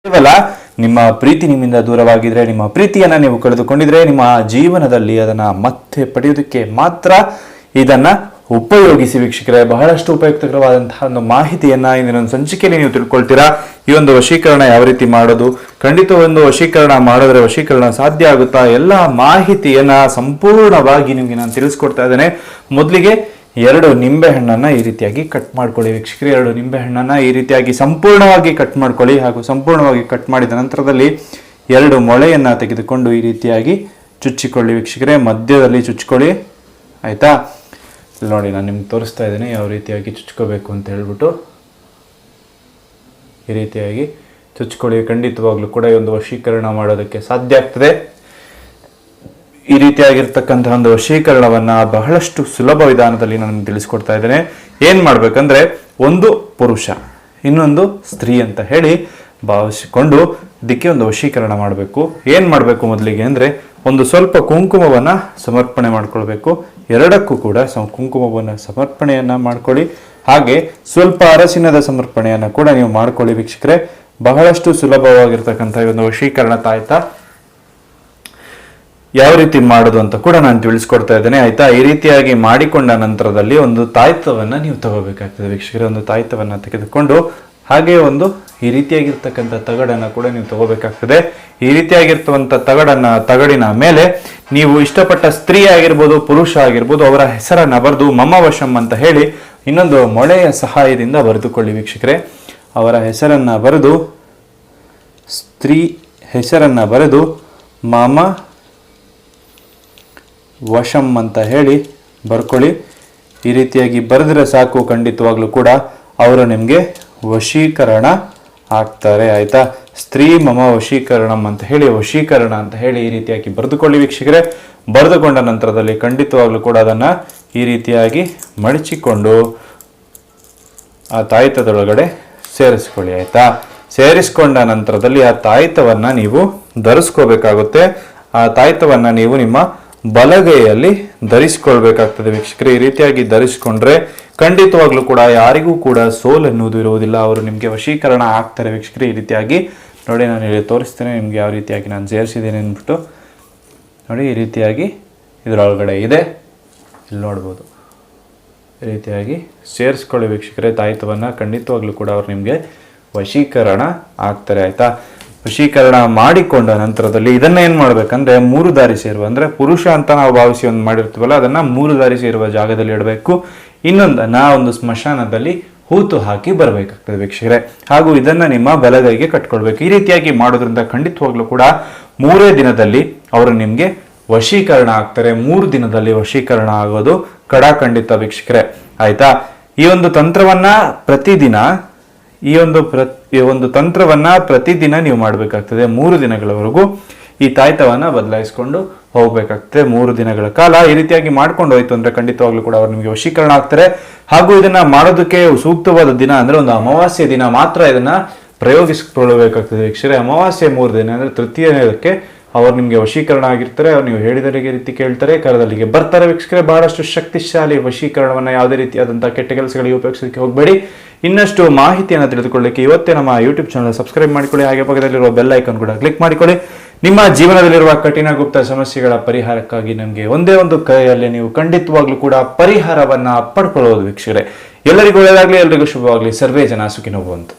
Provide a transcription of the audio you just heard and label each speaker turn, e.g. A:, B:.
A: ಕೇವಲ ನಿಮ್ಮ ಪ್ರೀತಿ ನಿಮ್ಮಿಂದ ದೂರವಾಗಿದ್ರೆ, ನಿಮ್ಮ ಪ್ರೀತಿಯನ್ನ ನೀವು ಕಳೆದುಕೊಂಡಿದ್ರೆ, ನಿಮ್ಮ ಜೀವನದಲ್ಲಿ ಅದನ್ನ ಮತ್ತೆ ಪಡೆಯೋದಕ್ಕೆ ಮಾತ್ರ ಇದನ್ನ ಉಪಯೋಗಿಸಿ ವೀಕ್ಷಕರೇ. ಬಹಳಷ್ಟು ಉಪಯುಕ್ತಕರವಾದಂತಹ ಒಂದು ಮಾಹಿತಿಯನ್ನ ಇಂದಿನ ಸಂಚಿಕೆಯಲ್ಲಿ ನೀವು ತಿಳ್ಕೊಳ್ತೀರಾ. ಈ ಒಂದು ವಶೀಕರಣ ಯಾವ ರೀತಿ ಮಾಡೋದು, ಖಂಡಿತ ಒಂದು ವಶೀಕರಣ ಮಾಡಿದ್ರೆ ವಶೀಕರಣ ಸಾಧ್ಯ ಆಗುತ್ತಾ, ಎಲ್ಲ ಮಾಹಿತಿಯನ್ನ ಸಂಪೂರ್ಣವಾಗಿ ನಿಮ್ಗೆ ನಾನು ತಿಳಿಸ್ಕೊಡ್ತಾ ಇದ್ದೇನೆ. ಮೊದಲಿಗೆ 2 ನಿಂಬೆ ಹಣ್ಣನ್ನ ಈ ರೀತಿಯಾಗಿ ಕಟ್ ಮಾಡ್ಕೊಳ್ಳಿ ವೀಕ್ಷಕರೇ. 2 ನಿಂಬೆ ಹಣ್ಣನ್ನ ಈ ರೀತಿಯಾಗಿ ಸಂಪೂರ್ಣವಾಗಿ ಕಟ್ ಮಾಡ್ಕೊಳ್ಳಿ. ಹಾಗೂ ಸಂಪೂರ್ಣವಾಗಿ ಕಟ್ ಮಾಡಿದ ನಂತರದಲ್ಲಿ 2 ಮೊಳೆಯನ್ನ ತೆಗೆದುಕೊಂಡು ಈ ರೀತಿಯಾಗಿ ಚುಚ್ಚಿಕೊಳ್ಳಿ ವೀಕ್ಷಕರೇ. ಮಧ್ಯದಲ್ಲಿ ಚುಚ್ಚಿಕೊಳ್ಳಿ, ಆಯ್ತಾ. ನೋಡಿ, ನಾನು ನಿಮ್ಗೆ ತೋರಿಸ್ತಾ ಇದ್ದೀನಿ ಯಾವ ರೀತಿಯಾಗಿ ಚುಚ್ಕೋಬೇಕು ಅಂತ ಹೇಳ್ಬಿಟ್ಟು. ಈ ರೀತಿಯಾಗಿ ಚುಚ್ಕೊಳ್ಳಿ. ಖಂಡಿತವಾಗ್ಲೂ ಕೂಡ ಈ ಒಂದು ವಶೀಕರಣ ಮಾಡೋದಕ್ಕೆ ಸಾಧ್ಯ ಆಗ್ತದೆ. ಈ ರೀತಿಯಾಗಿರ್ತಕ್ಕಂತಹ ಒಂದು ವಶೀಕರಣವನ್ನ ಬಹಳಷ್ಟು ಸುಲಭ ವಿಧಾನದಲ್ಲಿ ನಾನು ತಿಳಿಸ್ಕೊಡ್ತಾ ಇದ್ದೇನೆ. ಏನ್ ಮಾಡ್ಬೇಕಂದ್ರೆ, ಒಂದು ಪುರುಷ ಇನ್ನೊಂದು ಸ್ತ್ರೀ ಅಂತ ಹೇಳಿ ಭಾವಿಸಿಕೊಂಡು ಇದಕ್ಕೆ ಒಂದು ವಶೀಕರಣ ಮಾಡಬೇಕು. ಏನ್ ಮಾಡಬೇಕು ಮೊದಲಿಗೆ ಅಂದ್ರೆ, ಒಂದು ಸ್ವಲ್ಪ ಕುಂಕುಮವನ್ನ ಸಮರ್ಪಣೆ ಮಾಡ್ಕೊಳ್ಬೇಕು. 2ಕ್ಕೂ ಕೂಡ ಕುಂಕುಮವನ್ನ ಸಮರ್ಪಣೆಯನ್ನ ಮಾಡ್ಕೊಳ್ಳಿ. ಹಾಗೆ ಸ್ವಲ್ಪ ಅರಸಿನದ ಸಮರ್ಪಣೆಯನ್ನ ಕೂಡ ನೀವು ಮಾಡ್ಕೊಳ್ಳಿ ವೀಕ್ಷಕರೇ. ಬಹಳಷ್ಟು ಸುಲಭವಾಗಿರ್ತಕ್ಕಂಥ ಒಂದು ವಶೀಕರಣ ತಾಯ್ತ ಯಾವ ರೀತಿ ಮಾಡೋದು ಅಂತ ಕೂಡ ನಾನು ತಿಳಿಸ್ಕೊಡ್ತಾ ಇದ್ದೇನೆ, ಆಯ್ತಾ. ಈ ರೀತಿಯಾಗಿ ಮಾಡಿಕೊಂಡ ನಂತರದಲ್ಲಿ ಒಂದು ತಾಯ್ತವನ್ನ ನೀವು ತಗೋಬೇಕಾಗ್ತದೆ ವೀಕ್ಷಕರೇ. ಒಂದು ತಾಯ್ತವನ್ನ ತೆಗೆದುಕೊಂಡು ಹಾಗೆ ಒಂದು ಈ ರೀತಿಯಾಗಿರ್ತಕ್ಕಂಥ ತಗಡನ್ನ ಕೂಡ ನೀವು ತಗೋಬೇಕಾಗ್ತದೆ. ಈ ರೀತಿಯಾಗಿರ್ತವಂಥ ತಗಡಿನ ಮೇಲೆ ನೀವು ಇಷ್ಟಪಟ್ಟ ಸ್ತ್ರೀ ಆಗಿರ್ಬೋದು, ಪುರುಷ ಆಗಿರ್ಬೋದು, ಅವರ ಹೆಸರನ್ನ ಬರೆದು ಮಮ ವಶಂ ಅಂತ ಹೇಳಿ ಇನ್ನೊಂದು ಮೊಳೆಯ ಸಹಾಯದಿಂದ ಬರೆದುಕೊಳ್ಳಿ ವೀಕ್ಷಕರೇ. ಅವರ ಹೆಸರನ್ನ ಬರೆದು, ಸ್ತ್ರೀ ಹೆಸರನ್ನ ಬರೆದು ಮಮ ವಶಂ ಅಂತ ಹೇಳಿ ಬರ್ಕೊಳ್ಳಿ. ಈ ರೀತಿಯಾಗಿ ಬರೆದ್ರೆ ಸಾಕು, ಖಂಡಿತವಾಗ್ಲೂ ಕೂಡ ಅವರು ನಿಮಗೆ ವಶೀಕರಣ ಆಗ್ತಾರೆ, ಆಯ್ತಾ. ಸ್ತ್ರೀ ಮಮ ವಶೀಕರಣಂ ಅಂತ ಹೇಳಿ ವಶೀಕರಣ ಅಂತ ಹೇಳಿ ಈ ರೀತಿಯಾಗಿ ಬರೆದುಕೊಳ್ಳಿ ವೀಕ್ಷಕರೇ. ಬರೆದುಕೊಂಡ ನಂತರದಲ್ಲಿ ಖಂಡಿತವಾಗ್ಲೂ ಕೂಡ ಅದನ್ನ ಈ ರೀತಿಯಾಗಿ ಮಡಚಿಕೊಂಡು ಆ ತಾಯ್ತದೊಳಗಡೆ ಸೇರಿಸ್ಕೊಳ್ಳಿ, ಆಯ್ತಾ. ಸೇರಿಸ್ಕೊಂಡ ನಂತರದಲ್ಲಿ ಆ ತಾಯ್ತವನ್ನ ನೀವು ಧರಿಸ್ಕೋಬೇಕಾಗುತ್ತೆ. ಆ ತಾಯ್ತವನ್ನ ನೀವು ನಿಮ್ಮ ಬಲಗೈಯಲ್ಲಿ ಧರಿಸಿಕೊಳ್ಬೇಕಾಗ್ತದೆ ವೀಕ್ಷಕರೇ. ಈ ರೀತಿಯಾಗಿ ಧರಿಸಿಕೊಂಡ್ರೆ ಖಂಡಿತವಾಗ್ಲೂ ಕೂಡ ಯಾರಿಗೂ ಕೂಡ ಸೋಲ್ ಅನ್ನೋದು ಇರುವುದಿಲ್ಲ. ಅವರು ನಿಮಗೆ ವಶೀಕರಣ ಆಗ್ತಾರೆ ವೀಕ್ಷಕರೇ. ಈ ರೀತಿಯಾಗಿ ನೋಡಿ, ನಾನು ಇಲ್ಲಿ ತೋರಿಸ್ತೇನೆ ನಿಮ್ಗೆ ಯಾವ ರೀತಿಯಾಗಿ ನಾನು ಸೇರಿಸಿದ್ದೇನೆ ಅಂದ್ಬಿಟ್ಟು. ನೋಡಿ, ಈ ರೀತಿಯಾಗಿ ಇದರೊಳಗಡೆ ಇದೆ, ಇಲ್ಲಿ ನೋಡ್ಬೋದು. ಈ ರೀತಿಯಾಗಿ ಸೇರಿಸ್ಕೊಳ್ಳಿ ವೀಕ್ಷಕರೇ ತಾಯ್ತವನ್ನ. ಖಂಡಿತವಾಗ್ಲೂ ಕೂಡ ಅವ್ರು ನಿಮಗೆ ವಶೀಕರಣ ಆಗ್ತಾರೆ, ಆಯ್ತಾ. ವಶೀಕರಣ ಮಾಡಿಕೊಂಡ ನಂತರದಲ್ಲಿ ಇದನ್ನ ಏನ್ ಮಾಡ್ಬೇಕಂದ್ರೆ, 3 ದಾರಿ ಸೇರುವ, ಅಂದ್ರೆ ಪುರುಷ ಅಂತ ನಾವು ಭಾವಿಸಿ ಒಂದು ಮಾಡಿರ್ತೀವಲ್ಲ, ಅದನ್ನ 3 ದಾರಿ ಸೇರುವ ಜಾಗದಲ್ಲಿ ಇಡಬೇಕು. ಇನ್ನೊಂದನ್ನ ಒಂದು ಸ್ಮಶಾನದಲ್ಲಿ ಹೂತು ಹಾಕಿ ಬರಬೇಕಾಗ್ತದೆ ವೀಕ್ಷಕರೇ. ಹಾಗೂ ಇದನ್ನ ನಿಮ್ಮ ಬಲಗೈಗೆ ಕಟ್ಕೊಳ್ಬೇಕು. ಈ ರೀತಿಯಾಗಿ ಮಾಡೋದ್ರಿಂದ ಖಂಡಿತವಾಗ್ಲೂ ಕೂಡ 3 ದಿನದಲ್ಲಿ ಅವರು ನಿಮ್ಗೆ ವಶೀಕರಣ ಆಗ್ತಾರೆ. 3 ದಿನದಲ್ಲಿ ವಶೀಕರಣ ಆಗೋದು ಖಂಡಿತ ವೀಕ್ಷಕರೇ, ಆಯ್ತಾ. ಈ ಒಂದು ತಂತ್ರವನ್ನ ಪ್ರತಿದಿನ ಪ್ರತಿದಿನ ನೀವು ಮಾಡಬೇಕಾಗ್ತದೆ. 3 ದಿನಗಳವರೆಗೂ ಈ ತಾಯ್ತವನ್ನ ಬದಲಾಯಿಸಿಕೊಂಡು ಹೋಗ್ಬೇಕಾಗ್ತದೆ. 3 ದಿನಗಳ ಕಾಲ ಈ ರೀತಿಯಾಗಿ ಮಾಡ್ಕೊಂಡು ಹೋಯ್ತು ಅಂದ್ರೆ ಖಂಡಿತವಾಗ್ಲೂ ಕೂಡ ಅವರು ನಿಮಗೆ ವಶೀಕರಣ ಆಗ್ತಾರೆ. ಹಾಗೂ ಇದನ್ನ ಮಾಡೋದಕ್ಕೆ ಸೂಕ್ತವಾದ ದಿನ ಅಂದ್ರೆ ಒಂದು ಅಮಾವಾಸ್ಯೆ ದಿನ ಮಾತ್ರ ಇದನ್ನ ಪ್ರಯೋಗಿಸಿಕೊಳ್ಳಬೇಕಾಗ್ತದೆ ವೀಕ್ಷಕರೇ. ಅಮಾವಾಸ್ಯೆ 3 ದಿನ ಅಂದ್ರೆ ತೃತೀಯಕ್ಕೆ ಅವ್ರು ನಿಮ್ಗೆ ವಶೀಕರಣ ಆಗಿರ್ತಾರೆ. ಅವ್ರು ನೀವು ಹೇಳಿದರಿಗೆ ರೀತಿ ಕೇಳ್ತಾರೆ, ಕರದಲ್ಲಿಗೆ ಬರ್ತಾರೆ ವೀಕ್ಷಕರೇ. ಬಹಳಷ್ಟು ಶಕ್ತಿಶಾಲಿ ವಶೀಕರಣವನ್ನ ಯಾವುದೇ ರೀತಿಯಾದಂತಹ ಕೆಟ್ಟ ಕೆಲಸಗಳಿಗೆ ಉಪಯೋಗಿಸೋದಕ್ಕೆ ಹೋಗಬೇಡಿ. ಇನ್ನಷ್ಟು ಮಾಹಿತಿಯನ್ನು ತಿಳಿದುಕೊಳ್ಳಲಿಕ್ಕೆ ಇವತ್ತೇ ನಮ್ಮ ಯೂಟ್ಯೂಬ್ ಚಾನಲ್ ಸಬ್ಸ್ಕ್ರೈಬ್ ಮಾಡಿಕೊಳ್ಳಿ. ಹಾಗೆ ಪಕ್ಕದಲ್ಲಿರುವ ಬೆಲ್ ಐಕಾನ್ ಕೂಡ ಕ್ಲಿಕ್ ಮಾಡಿಕೊಳ್ಳಿ. ನಿಮ್ಮ ಜೀವನದಲ್ಲಿರುವ ಕಠಿಣ ಗುಪ್ತ ಸಮಸ್ಯೆಗಳ ಪರಿಹಾರಕ್ಕಾಗಿ ನಮಗೆ ಒಂದೇ ಒಂದು ಕೈಯಲ್ಲಿ ನೀವು ಖಂಡಿತವಾಗ್ಲೂ ಕೂಡ ಪರಿಹಾರವನ್ನ ಪಡ್ಕೊಳ್ಳೋದು ವೀಕ್ಷಕರೇ. ಎಲ್ಲರಿಗೂ ಒಳ್ಳೆಯದಾಗಲಿ, ಎಲ್ಲರಿಗೂ ಶುಭವಾಗಲಿ. ಸರ್ವೇ ಜನ ಸುಖಿನೋ ಭವಂತು.